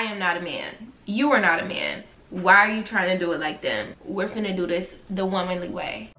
I am not a man. You are not a man. Why are you trying to do it like them? We're finna do this the womanly way.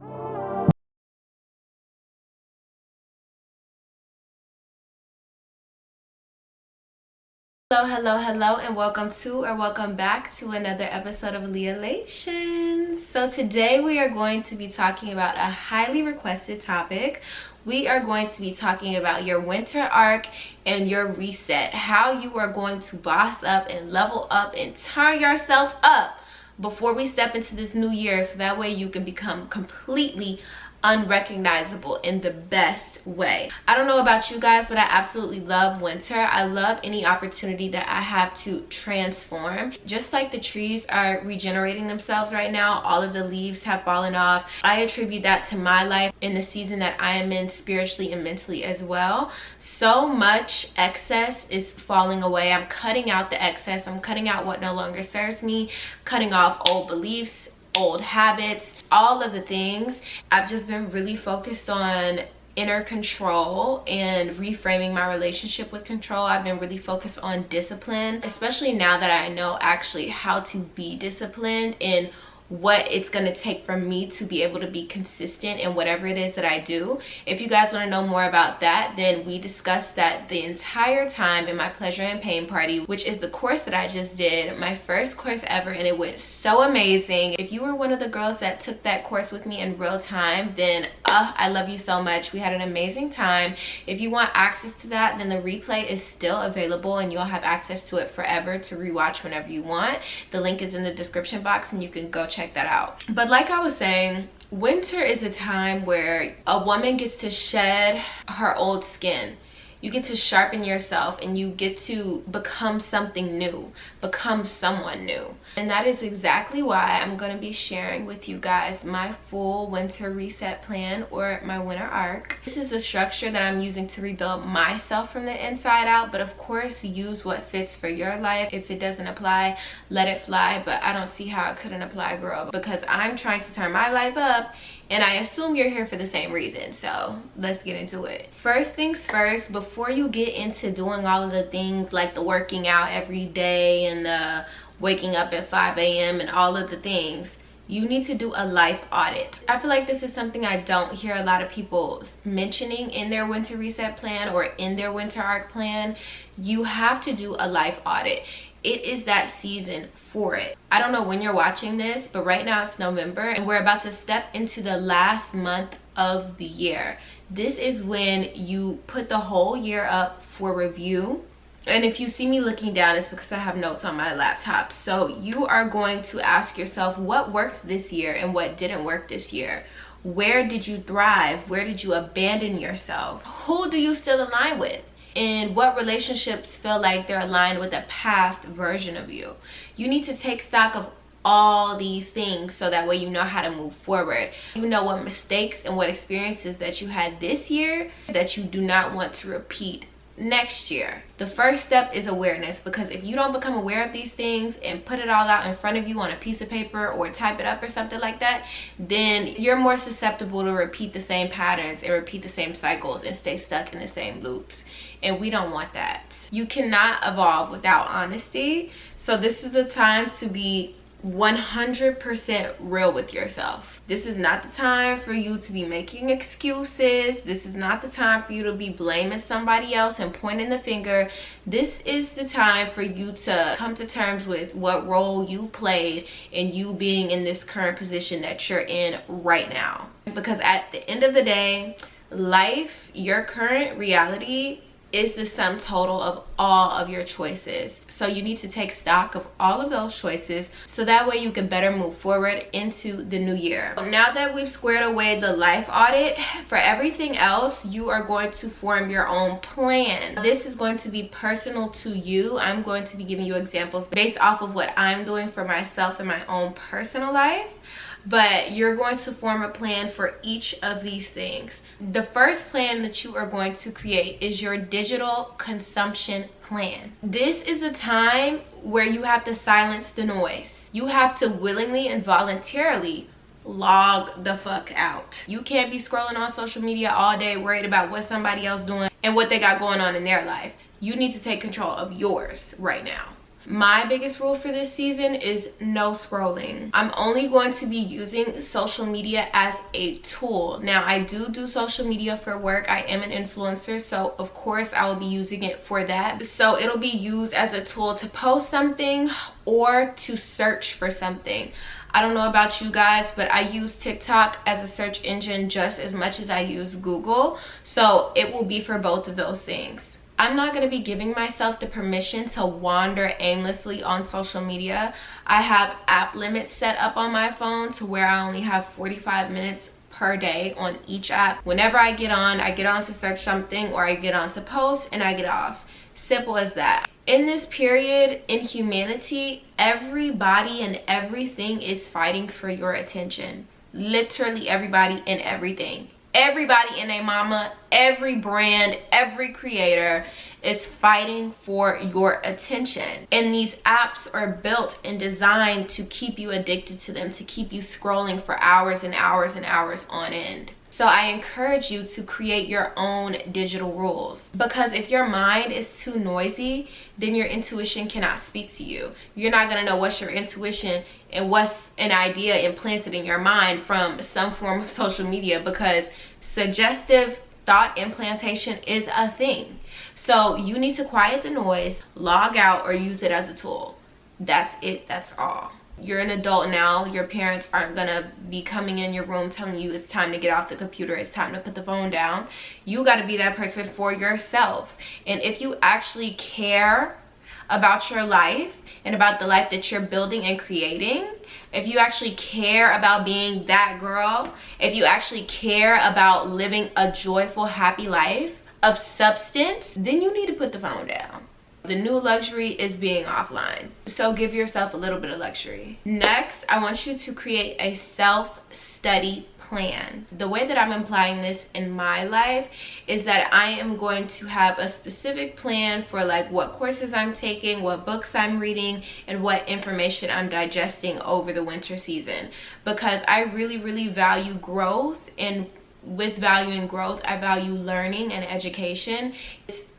Hello, and welcome back to another episode of Lealations. So today we are going to be talking about a highly requested topic. We are going to be talking about your winter arc and your reset, how you are going to boss up and level up and turn yourself up before we step into this new year, so that way you can become completely unrecognizable in the best way. I don't know about you guys, but I absolutely love winter. I love any opportunity that I have to transform. Just like the trees are regenerating themselves right now, all of the leaves have fallen off. I attribute that to my life in the season that I am in, spiritually and mentally as well. So much excess is falling away. I'm cutting out the excess. I'm cutting out what no longer serves me, cutting off old beliefs, old habits, all of the things. I've just been really focused on inner control and reframing my relationship with control. I've been really focused on discipline, especially now that I know actually how to be disciplined and what it's going to take for me to be able to be consistent in whatever it is that I do. If you guys want to know more about that, then we discussed that the entire time in my pleasure and pain party, which is the course that I just did, my first course ever, and it went so amazing. If you were one of the girls that took that course with me in real time, then I love you so much. We had an amazing time. If you want access to that, then the replay is still available and you'll have access to it forever to rewatch whenever you want. The link is in the description box and you can go check that out. But like I was saying, winter is a time where a woman gets to shed her old skin. You get to sharpen yourself and you get to become something new, become someone new. And that is exactly why I'm going to be sharing with you guys my full winter reset plan, or my winter arc. This is the structure that I'm using to rebuild myself from the inside out, but of course use what fits for your life. If it doesn't apply, let it fly, but I don't see how it couldn't apply, girl, because I'm trying to turn my life up. And I assume you're here for the same reason, so let's get into it. First things first, before you get into doing all of the things like the working out every day and the waking up at 5 a.m. and all of the things, you need to do a life audit. I feel like this is something I don't hear a lot of people mentioning in their winter reset plan or in their winter arc plan. You have to do a life audit. It is that season for it. I don't know when you're watching this, but right now it's November and we're about to step into the last month of the year. This is when you put the whole year up for review. And if you see me looking down, it's because I have notes on my laptop. So you are going to ask yourself what worked this year and what didn't work this year. Where did you thrive? Where did you abandon yourself? Who do you still align with? And what relationships feel like they're aligned with a past version of you? You need to take stock of all these things so that way you know how to move forward. You know what mistakes and what experiences that you had this year that you do not want to repeat next year. The first step is awareness, because if you don't become aware of these things and put it all out in front of you on a piece of paper or type it up or something like that, then you're more susceptible to repeat the same patterns and repeat the same cycles and stay stuck in the same loops. And we don't want that. You cannot evolve without honesty. So this is the time to be 100% real with yourself. This is not the time for you to be making excuses. This is not the time for you to be blaming somebody else and pointing the finger. This is the time for you to come to terms with what role you played in you being in this current position that you're in right now. Because at the end of the day, life, your current reality, is the sum total of all of your choices. So you need to take stock of all of those choices so that way you can better move forward into the new year. Now that we've squared away the life audit, for everything else, you are going to form your own plan. This is going to be personal to you. I'm going to be giving you examples based off of what I'm doing for myself in my own personal life. But you're going to form a plan for each of these things. The first plan that you are going to create is your digital consumption plan. This is a time where you have to silence the noise. You have to willingly and voluntarily log the fuck out. You can't be scrolling on social media all day worried about what somebody else doing and what they got going on in their life. You need to take control of yours right now. My biggest rule for this season is no scrolling. I'm only going to be using social media as a tool. Now, I do social media for work. I am an influencer, so of course I will be using it for that. So it'll be used as a tool to post something or to search for something. I don't know about you guys, but I use TikTok as a search engine just as much as I use Google. So it will be for both of those things. I'm not going to be giving myself the permission to wander aimlessly on social media. I have app limits set up on my phone to where I only have 45 minutes per day on each app. Whenever I get on to search something, or I get on to post and I get off. Simple as that. In this period in humanity, everybody and everything is fighting for your attention. Literally everybody and everything. Everybody and their mama, every brand, every creator is fighting for your attention. And these apps are built and designed to keep you addicted to them, to keep you scrolling for hours and hours and hours on end. So I encourage you to create your own digital rules, because if your mind is too noisy, then your intuition cannot speak to you. You're not going to know what's your intuition and what's an idea implanted in your mind from some form of social media, because suggestive thought implantation is a thing. So you need to quiet the noise, log out, or use it as a tool. That's it. That's all. You're an adult now. Your parents aren't gonna be coming in your room telling you it's time to get off the computer, it's time to put the phone down. You got to be that person for yourself. And if you actually care about your life and about the life that you're building and creating, if you actually care about being that girl, if you actually care about living a joyful, happy life of substance, then you need to put the phone down. The new luxury is being offline. So give yourself a little bit of luxury. Next, I want you to create a self-study plan. The way that I'm implying this in my life is that I am going to have a specific plan for like what courses I'm taking, what books I'm reading, and what information I'm digesting over the winter season. Because I really value growth, and with valuing growth, I value learning and education.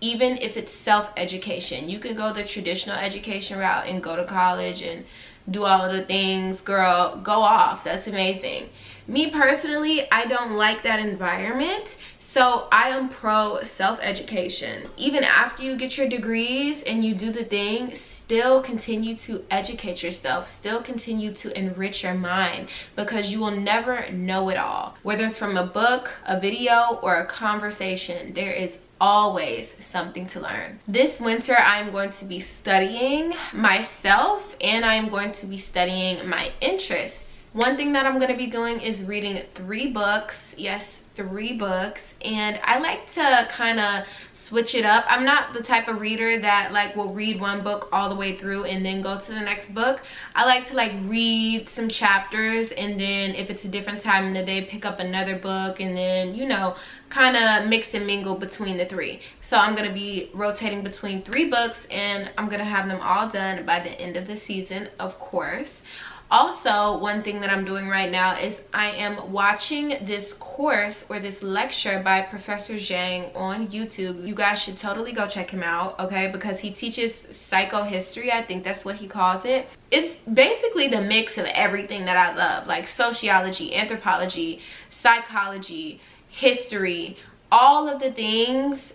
Even if it's self-education, you can go the traditional education route and go to college and do all of the things. Girl, go off. That's amazing. Me personally, I don't like that environment. So I am pro self-education. Even after you get your degrees and you do the thing, still continue to educate yourself, still continue to enrich your mind, because you will never know it all. Whether it's from a book, a video, or a conversation, there is always something to learn. This winter, I'm going to be studying myself, and I'm going to be studying my interests. One thing that I'm going to be doing is reading 3 books. Yes, 3 books. And I like to kind of switch it up. I'm not the type of reader that like will read one book all the way through and then go to the next book. I like to like read some chapters, and then if it's a different time in the day, pick up another book, and then, you know, kind of mix and mingle between the 3. So I'm going to be rotating between 3 books, and I'm going to have them all done by the end of the season, of course. Also, one thing that I'm doing right now is I am watching this course or this lecture by Professor Zhang on YouTube. You guys should totally go check him out, okay? Because he teaches psychohistory. I think that's what he calls it. It's basically the mix of everything that I love, like sociology, anthropology, psychology, history, all of the things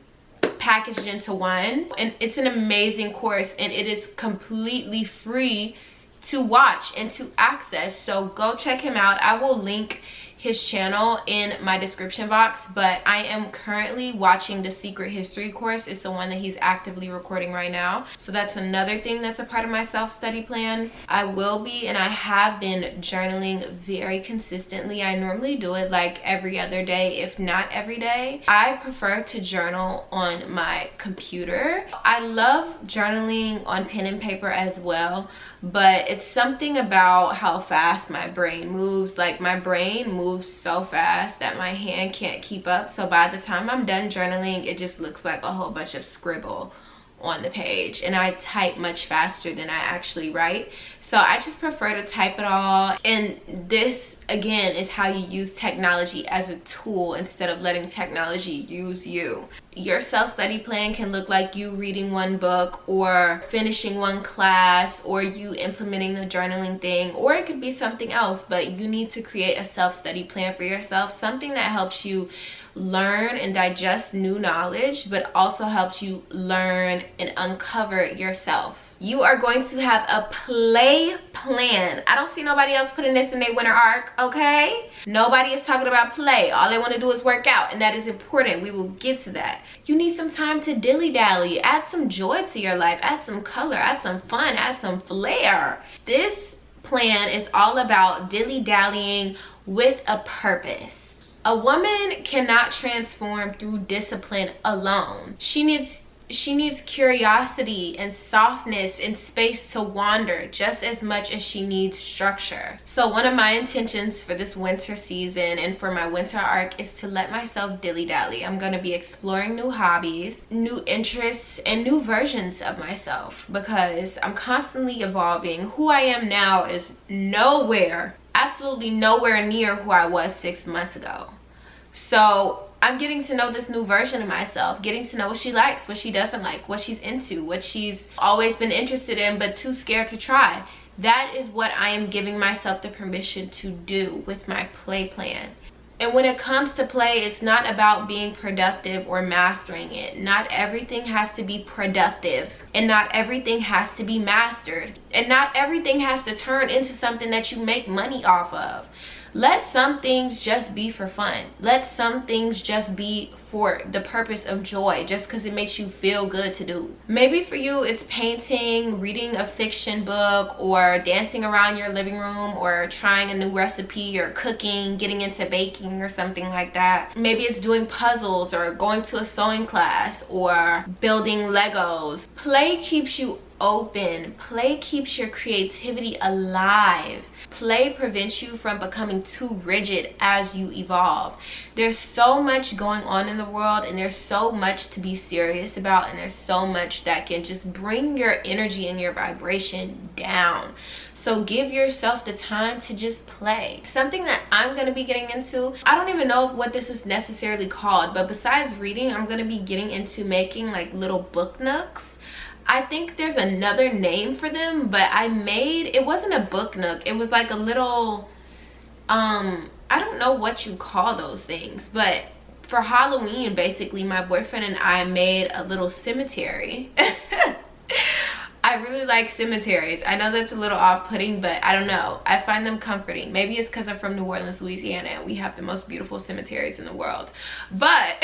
packaged into one. And it's an amazing course, and it is completely free to watch and to access. So go check him out. I will link his channel in my description box, but I am currently watching the Secret History course. It's the one that he's actively recording right now. So that's another thing that's a part of my self-study plan. I will be, and I have been, journaling very consistently. I normally do it like every other day, if not every day. I prefer to journal on my computer. I love journaling on pen and paper as well, but it's something about how fast my brain moves. Like my brain moves so fast that my hand can't keep up. So by the time I'm done journaling, it just looks like a whole bunch of scribble on the page, and I type much faster than I actually write. So I just prefer to type it all. And this again, is how you use technology as a tool instead of letting technology use you. Your self-study plan can look like you reading one book or finishing one class or you implementing the journaling thing, or it could be something else, but you need to create a self-study plan for yourself, something that helps you learn and digest new knowledge, but also helps you learn and uncover yourself. You are going to have a play plan. I don't see nobody else putting this in their winter arc, okay? Nobody is talking about play. All they want to do is work out, and that is important. We will get to that. You need some time to dilly-dally. Add some joy to your life. Add some color. Add some fun. Add some flair. This plan is all about dilly-dallying with a purpose. A woman cannot transform through discipline alone. She needs curiosity and softness and space to wander just as much as she needs structure. So one of my intentions for this winter season and for my winter arc is to let myself dilly-dally. I'm going to be exploring new hobbies, new interests, and new versions of myself because I'm constantly evolving. Who I am now is absolutely nowhere near who I was 6 months ago. So I'm getting to know this new version of myself, getting to know what she likes, what she doesn't like, what she's into, what she's always been interested in but too scared to try. That is what I am giving myself the permission to do with my play plan. And when it comes to play, it's not about being productive or mastering it. Not everything has to be productive, and not everything has to be mastered, and not everything has to turn into something that you make money off of. Let some things just be for fun. Let some things just be for the purpose of joy, just because it makes you feel good to do. Maybe for you it's painting, reading a fiction book, or dancing around your living room, or trying a new recipe, or cooking, getting into baking or something like that. Maybe it's doing puzzles or going to a sewing class or building Legos. Play keeps you open. Play keeps your creativity alive. Play prevents you from becoming too rigid as you evolve. There's so much going on in the world, and there's so much to be serious about, and there's so much that can just bring your energy and your vibration down. So give yourself the time to just play. Something that I'm going to be getting into, I don't even know what this is necessarily called, but besides reading, I'm going to be getting into making like little book nooks. I think there's another name for them, but it wasn't a book nook. It was like a little, I don't know what you call those things, but for Halloween, basically, my boyfriend and I made a little cemetery. I really like cemeteries. I know that's a little off-putting, but I don't know. I find them comforting. Maybe it's because I'm from New Orleans, Louisiana, and we have the most beautiful cemeteries in the world. But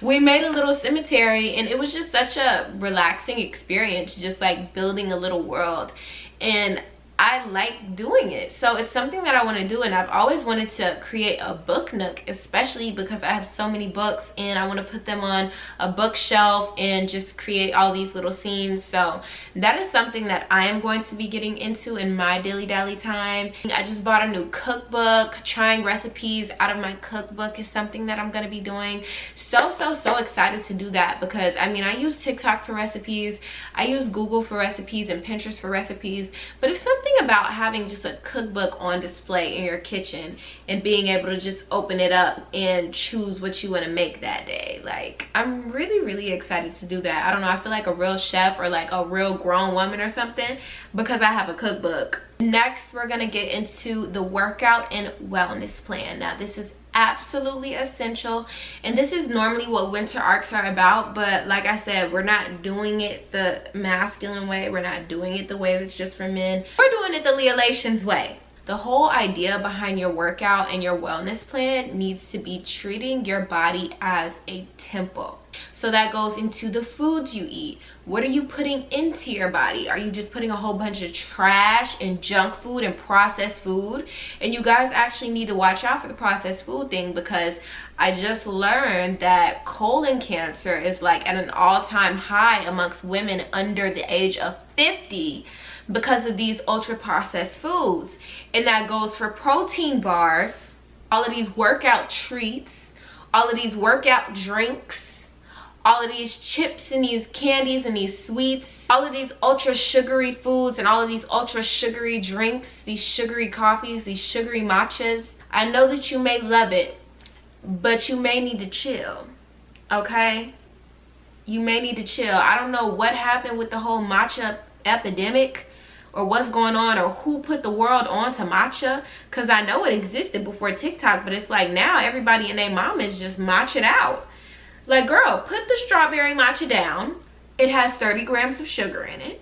we made a little cemetery, and it was just such a relaxing experience, just like building a little world. And I like doing it, so it's something that I want to do, and I've always wanted to create a book nook, especially because I have so many books and I want to put them on a bookshelf and just create all these little scenes. So that is something that I am going to be getting into in my dilly-dally time. I just bought a new cookbook. Trying recipes out of my cookbook is something that I'm going to be doing. So excited to do that, because I mean, I use TikTok for recipes, I use Google for recipes, and Pinterest for recipes, but it's something about having just a cookbook on display in your kitchen and being able to just open it up and choose what you want to make that day. Like, I'm really excited to do that. I don't know, I feel like a real chef or like a real grown woman or something because I have a cookbook. Next, we're gonna get into the workout and wellness plan. Now, this is absolutely essential, and this is normally what winter arcs are about, but like I said, we're not doing it the masculine way. We're not doing it the way that's just for men. We're doing it the Leolations way. The whole idea behind your workout and your wellness plan needs to be treating your body as a temple. So that goes into the foods you eat. What are you putting into your body? Are you just putting a whole bunch of trash and junk food and processed food? And you guys actually need to watch out for the processed food thing, because I just learned that colon cancer is like at an all-time high amongst women under the age of 50 because of these ultra processed foods. And that goes for protein bars, all of these workout treats, all of these workout drinks, all of these chips and these candies and these sweets, all of these ultra sugary foods and all of these ultra sugary drinks, these sugary coffees, these sugary matchas. I know that you may love it, but you may need to chill, okay? You may need to chill. I don't know what happened with the whole matcha epidemic, or what's going on, or who put the world on to matcha, because I know it existed before TikTok, but it's like now everybody and their mom is just matching out. Like, girl, put the strawberry matcha down. It has 30 grams of sugar in it,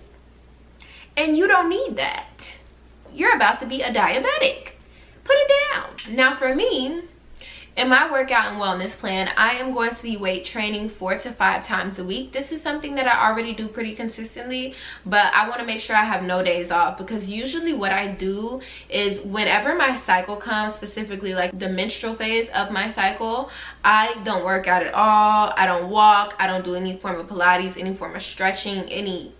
and you don't need that. You're about to be a diabetic. Put it down. Now for me, in my workout and wellness plan, I am going to be weight training 4 to 5 times a week. This is something that I already do pretty consistently, but I want to make sure I have no days off, because usually what I do is whenever my cycle comes, specifically like the menstrual phase of my cycle, I don't work out at all. I don't walk. I don't do any form of Pilates, any form of stretching, anything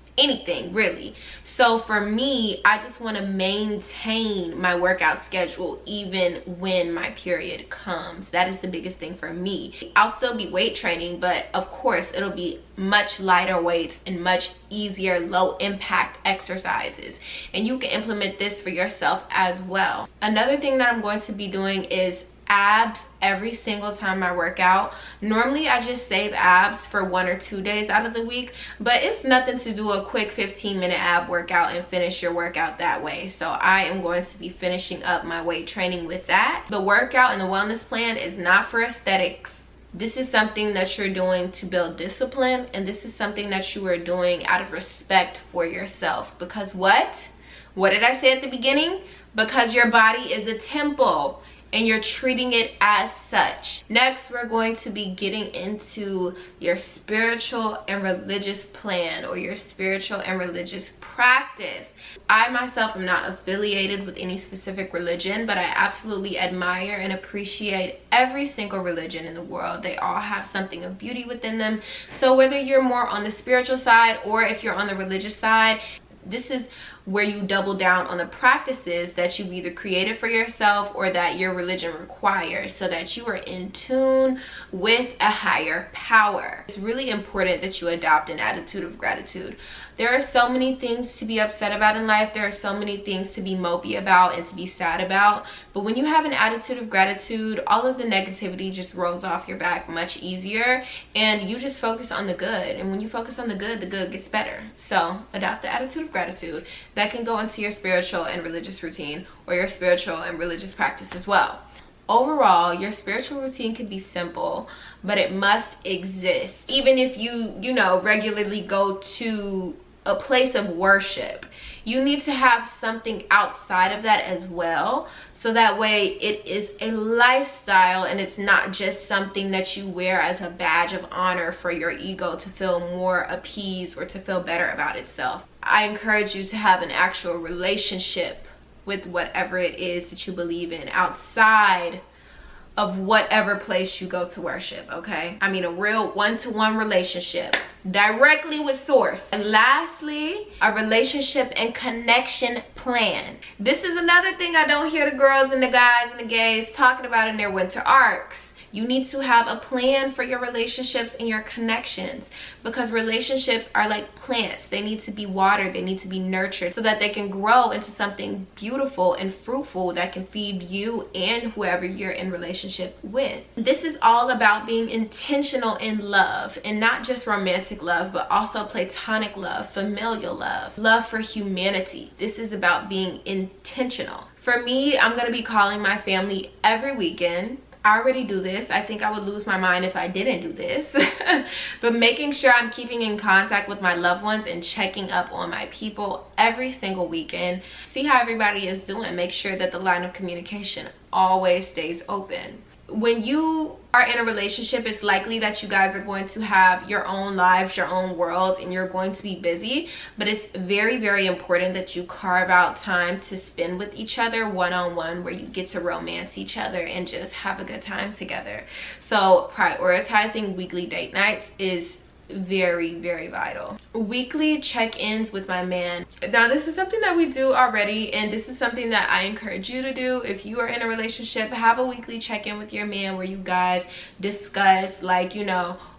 really. So for me, I just want to maintain my workout schedule even when my period comes. That is the biggest thing for me. I'll still be weight training, but of course it'll be much lighter weights and much easier, low impact exercises, and you can implement this for yourself as well. Another thing that I'm going to be doing is abs every single time I work out. Normally I just save abs for 1 or 2 days out of the week, but it's nothing to do a quick 15-minute ab workout and finish your workout that way. So I am going to be finishing up my weight training with that. The workout and the wellness plan is not for aesthetics. This is something that you're doing to build discipline, and this is something that you are doing out of respect for yourself. Because what did I say at the beginning? Because your body is a temple, and you're treating it as such. Next, we're going to be getting into your spiritual and religious plan, or your spiritual and religious practice. I myself am not affiliated with any specific religion, but I absolutely admire and appreciate every single religion in the world. They all have something of beauty within them. So whether you're more on the spiritual side or if you're on the religious side, this is where you double down on the practices that you've either created for yourself or that your religion requires, so that you are in tune with a higher power. It's really important that you adopt an attitude of gratitude. There are so many things to be upset about in life. There are so many things to be mopey about and to be sad about. But when you have an attitude of gratitude, all of the negativity just rolls off your back much easier, and you just focus on the good. And when you focus on the good gets better. So adopt the attitude of gratitude. That can go into your spiritual and religious routine, or your spiritual and religious practice as well. Overall, your spiritual routine can be simple, but it must exist. Even if you regularly go to a place of worship, you need to have something outside of that as well, so that way it is a lifestyle and it's not just something that you wear as a badge of honor for your ego to feel more appeased or to feel better about itself. I encourage you to have an actual relationship with whatever it is that you believe in outside of whatever place you go to worship, okay? I mean, a real one-to-one relationship directly with source. And lastly, a relationship and connection plan. This is another thing I don't hear the girls and the guys and the gays talking about in their winter arcs. You need to have a plan for your relationships and your connections, because relationships are like plants. They need to be watered, they need to be nurtured, so that they can grow into something beautiful and fruitful that can feed you and whoever you're in relationship with. This is all about being intentional in love, and not just romantic love, but also platonic love, familial love, love for humanity. This is about being intentional. For me, I'm going to be calling my family every weekend. I already do this. I think I would lose my mind if I didn't do this. But making sure I'm keeping in contact with my loved ones and checking up on my people every single weekend. See how everybody is doing. Make sure that the line of communication always stays open. When you are in a relationship, it's likely that you guys are going to have your own lives, your own worlds, and you're going to be busy. But it's very, very important that you carve out time to spend with each other one-on-one, where you get to romance each other and just have a good time together. So prioritizing weekly date nights is very, very vital. Weekly check-ins with my man. Now, this is something that we do already, and this is something that I encourage you to do. If you are in a relationship, have a weekly check-in with your man where you guys discuss, like,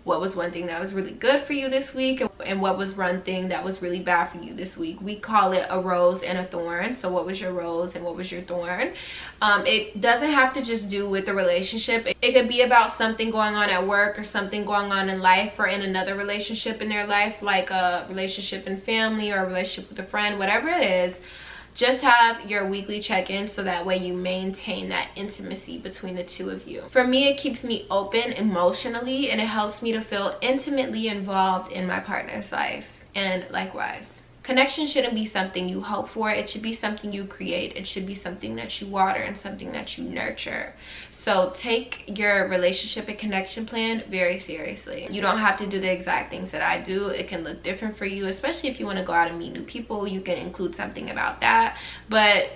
what was one thing that was really good for you this week, and what was one thing that was really bad for you this week. We call it a rose and a thorn. So what was your rose and what was your thorn? It doesn't have to just do with the relationship. It could be about something going on at work, or something going on in life, or in another relationship in their life, like a relationship in family, or a relationship with a friend, whatever it is. Just have your weekly check-in so that way you maintain that intimacy between the two of you. For me, it keeps me open emotionally, and it helps me to feel intimately involved in my partner's life. And likewise, connection shouldn't be something you hope for. It should be something you create. It should be something that you water and something that you nurture. So take your relationship and connection plan very seriously. You don't have to do the exact things that I do. It can look different for you, especially if you want to go out and meet new people. You can include something about that, but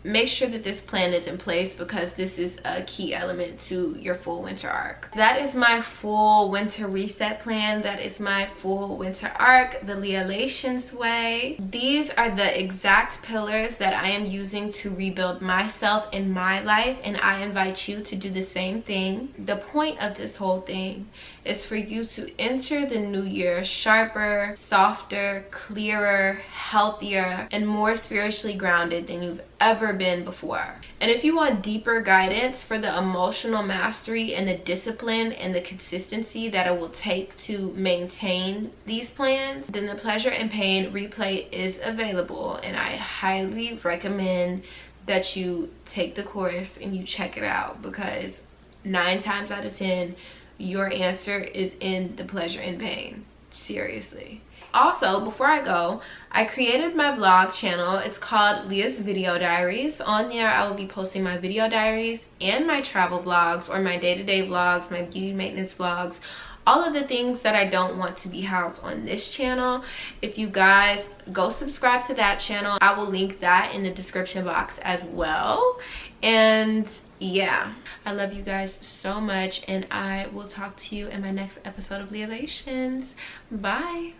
make sure that this plan is in place, because this is a key element to your full winter arc. That is my full winter reset plan. That is my full winter arc, the Lealations way. These are the exact pillars that I am using to rebuild myself in my life, and I invite you to do the same thing. The point of this whole thing is for you to enter the new year sharper, softer, clearer, healthier, and more spiritually grounded than you've ever been before. And if you want deeper guidance for the emotional mastery and the discipline and the consistency that it will take to maintain these plans, then the Pleasure and Pain replay is available, and I highly recommend that you take the course and you check it out, because 9 times out of 10 your answer is in the Pleasure and Pain. Seriously. Also, before I go, I created my vlog channel. It's called Leah's Video Diaries. On there, I will be posting my video diaries and my travel vlogs, or my day-to-day vlogs, my beauty maintenance vlogs, all of the things that I don't want to be housed on this channel. If you guys go subscribe to that channel, I will link that in the description box as well. And yeah, I love you guys so much, and I will talk to you in my next episode of Lealations. Bye.